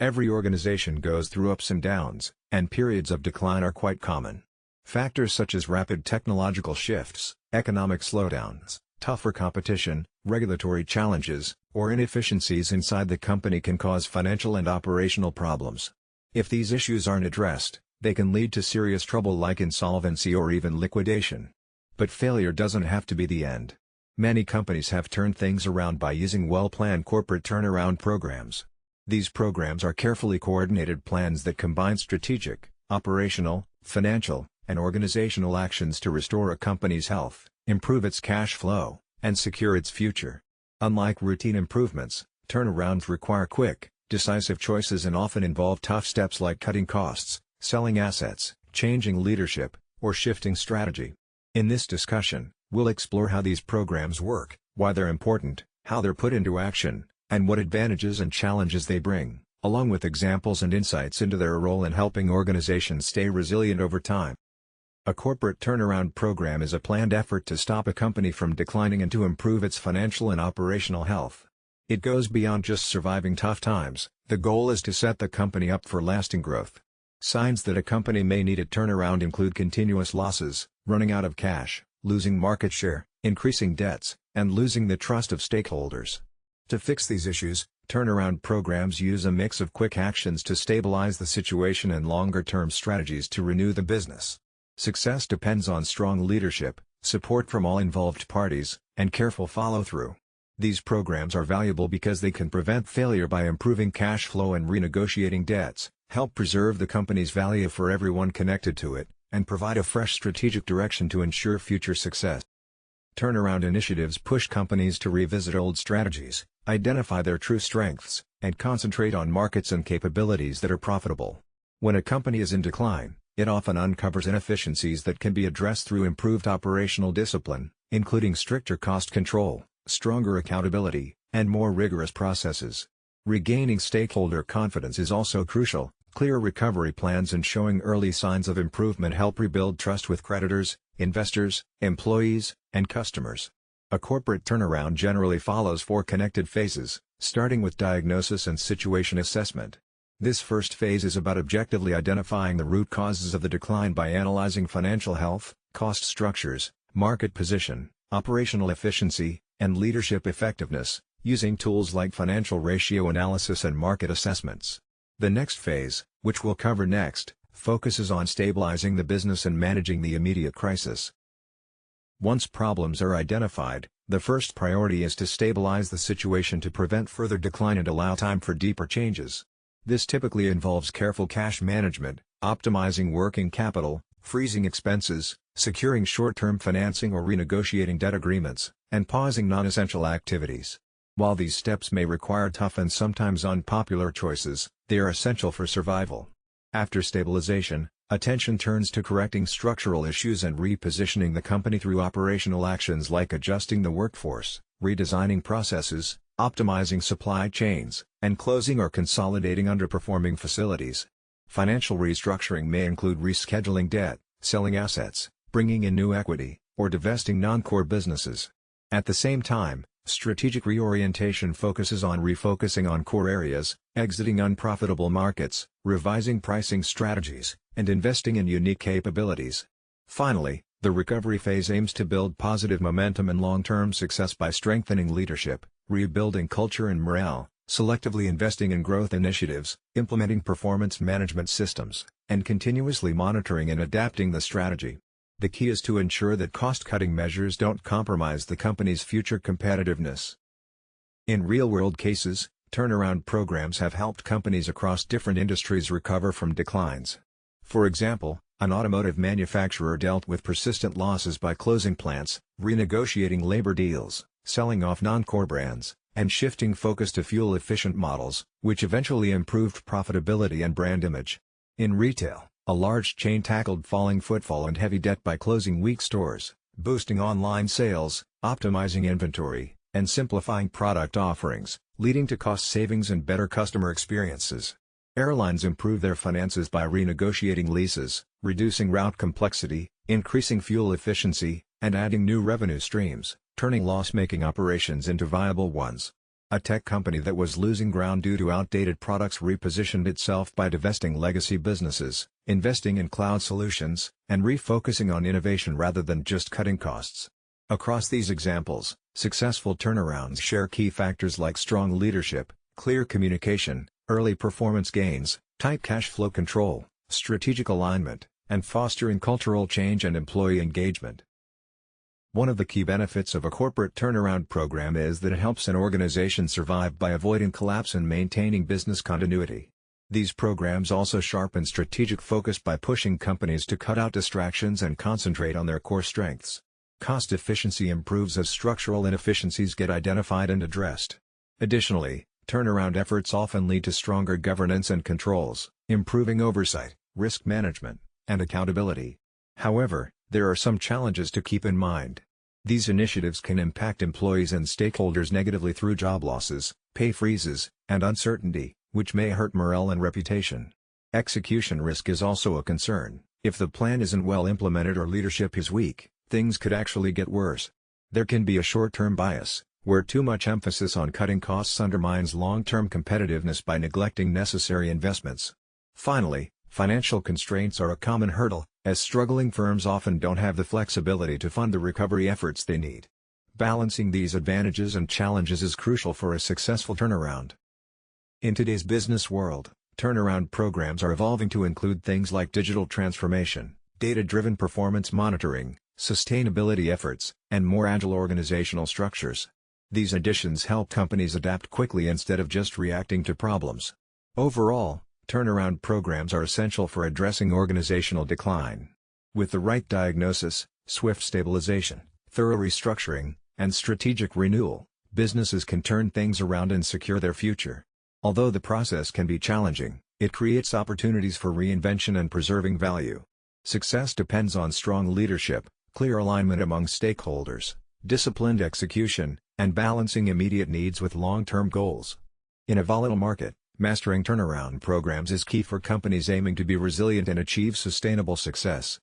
Every organization goes through ups and downs, and periods of decline are quite common. Factors such as rapid technological shifts, economic slowdowns, tougher competition, regulatory challenges, or inefficiencies inside the company can cause financial and operational problems. If these issues aren't addressed, they can lead to serious trouble like insolvency or even liquidation. But failure doesn't have to be the end. Many companies have turned things around by using well-planned corporate turnaround programs. These programs are carefully coordinated plans that combine strategic, operational, financial, and organizational actions to restore a company's health, improve its cash flow, and secure its future. Unlike routine improvements, turnarounds require quick, decisive choices and often involve tough steps like cutting costs, selling assets, changing leadership, or shifting strategy. In this discussion, we'll explore how these programs work, why they're important, how they're put into action, and what advantages and challenges they bring, along with examples and insights into their role in helping organizations stay resilient over time. A corporate turnaround program is a planned effort to stop a company from declining and to improve its financial and operational health. It goes beyond just surviving tough times. The goal is to set the company up for lasting growth. Signs that a company may need a turnaround include continuous losses, running out of cash, losing market share, increasing debts, and losing the trust of stakeholders. To fix these issues, turnaround programs use a mix of quick actions to stabilize the situation and longer-term strategies to renew the business. Success depends on strong leadership, support from all involved parties, and careful follow-through. These programs are valuable because they can prevent failure by improving cash flow and renegotiating debts, help preserve the company's value for everyone connected to it, and provide a fresh strategic direction to ensure future success. Turnaround initiatives push companies to revisit old strategies, identify their true strengths, and concentrate on markets and capabilities that are profitable. When a company is in decline, it often uncovers inefficiencies that can be addressed through improved operational discipline, including stricter cost control, stronger accountability, and more rigorous processes. Regaining stakeholder confidence is also crucial. Clear recovery plans and showing early signs of improvement help rebuild trust with creditors, investors, employees, and customers. A corporate turnaround generally follows 4 connected phases, starting with diagnosis and situation assessment. This first phase is about objectively identifying the root causes of the decline by analyzing financial health, cost structures, market position, operational efficiency, and leadership effectiveness, using tools like financial ratio analysis and market assessments. The next phase, which we'll cover next, focuses on stabilizing the business and managing the immediate crisis. Once problems are identified, the first priority is to stabilize the situation to prevent further decline and allow time for deeper changes. This typically involves careful cash management, optimizing working capital, freezing expenses, securing short-term financing or renegotiating debt agreements, and pausing non-essential activities. While these steps may require tough and sometimes unpopular choices, they are essential for survival. After stabilization, attention turns to correcting structural issues and repositioning the company through operational actions like adjusting the workforce, redesigning processes, optimizing supply chains, and closing or consolidating underperforming facilities. Financial restructuring may include rescheduling debt, selling assets, bringing in new equity, or divesting non-core businesses. At the same time, strategic reorientation focuses on refocusing on core areas, exiting unprofitable markets, revising pricing strategies, and investing in unique capabilities. Finally, the recovery phase aims to build positive momentum and long-term success by strengthening leadership, rebuilding culture and morale, selectively investing in growth initiatives, implementing performance management systems, and continuously monitoring and adapting the strategy. The key is to ensure that cost-cutting measures don't compromise the company's future competitiveness. In real-world cases, turnaround programs have helped companies across different industries recover from declines. For example, an automotive manufacturer dealt with persistent losses by closing plants, renegotiating labor deals, selling off non-core brands, and shifting focus to fuel-efficient models, which eventually improved profitability and brand image. In retail, a large chain tackled falling footfall and heavy debt by closing weak stores, boosting online sales, optimizing inventory, and simplifying product offerings, leading to cost savings and better customer experiences. Airlines improve their finances by renegotiating leases, reducing route complexity, increasing fuel efficiency, and adding new revenue streams, turning loss-making operations into viable ones. A tech company that was losing ground due to outdated products repositioned itself by divesting legacy businesses, investing in cloud solutions, and refocusing on innovation rather than just cutting costs. Across these examples, successful turnarounds share key factors like strong leadership, clear communication, early performance gains, tight cash flow control, strategic alignment, and fostering cultural change and employee engagement. One of the key benefits of a corporate turnaround program is that it helps an organization survive by avoiding collapse and maintaining business continuity. These programs also sharpen strategic focus by pushing companies to cut out distractions and concentrate on their core strengths. Cost efficiency improves as structural inefficiencies get identified and addressed. Additionally, turnaround efforts often lead to stronger governance and controls, improving oversight, risk management, and accountability. However, there are some challenges to keep in mind. These initiatives can impact employees and stakeholders negatively through job losses, pay freezes, and uncertainty, which may hurt morale and reputation. Execution risk is also a concern. If the plan isn't well implemented or leadership is weak, things could actually get worse. There can be a short-term bias, where too much emphasis on cutting costs undermines long-term competitiveness by neglecting necessary investments. Finally, financial constraints are a common hurdle, as struggling firms often don't have the flexibility to fund the recovery efforts they need. Balancing these advantages and challenges is crucial for a successful turnaround. In today's business world, turnaround programs are evolving to include things like digital transformation, data-driven performance monitoring, sustainability efforts, and more agile organizational structures. These additions help companies adapt quickly instead of just reacting to problems. Overall, turnaround programs are essential for addressing organizational decline. With the right diagnosis, swift stabilization, thorough restructuring, and strategic renewal, businesses can turn things around and secure their future. Although the process can be challenging, it creates opportunities for reinvention and preserving value. Success depends on strong leadership, clear alignment among stakeholders, disciplined execution, and balancing immediate needs with long-term goals. In a volatile market, mastering turnaround programs is key for companies aiming to be resilient and achieve sustainable success.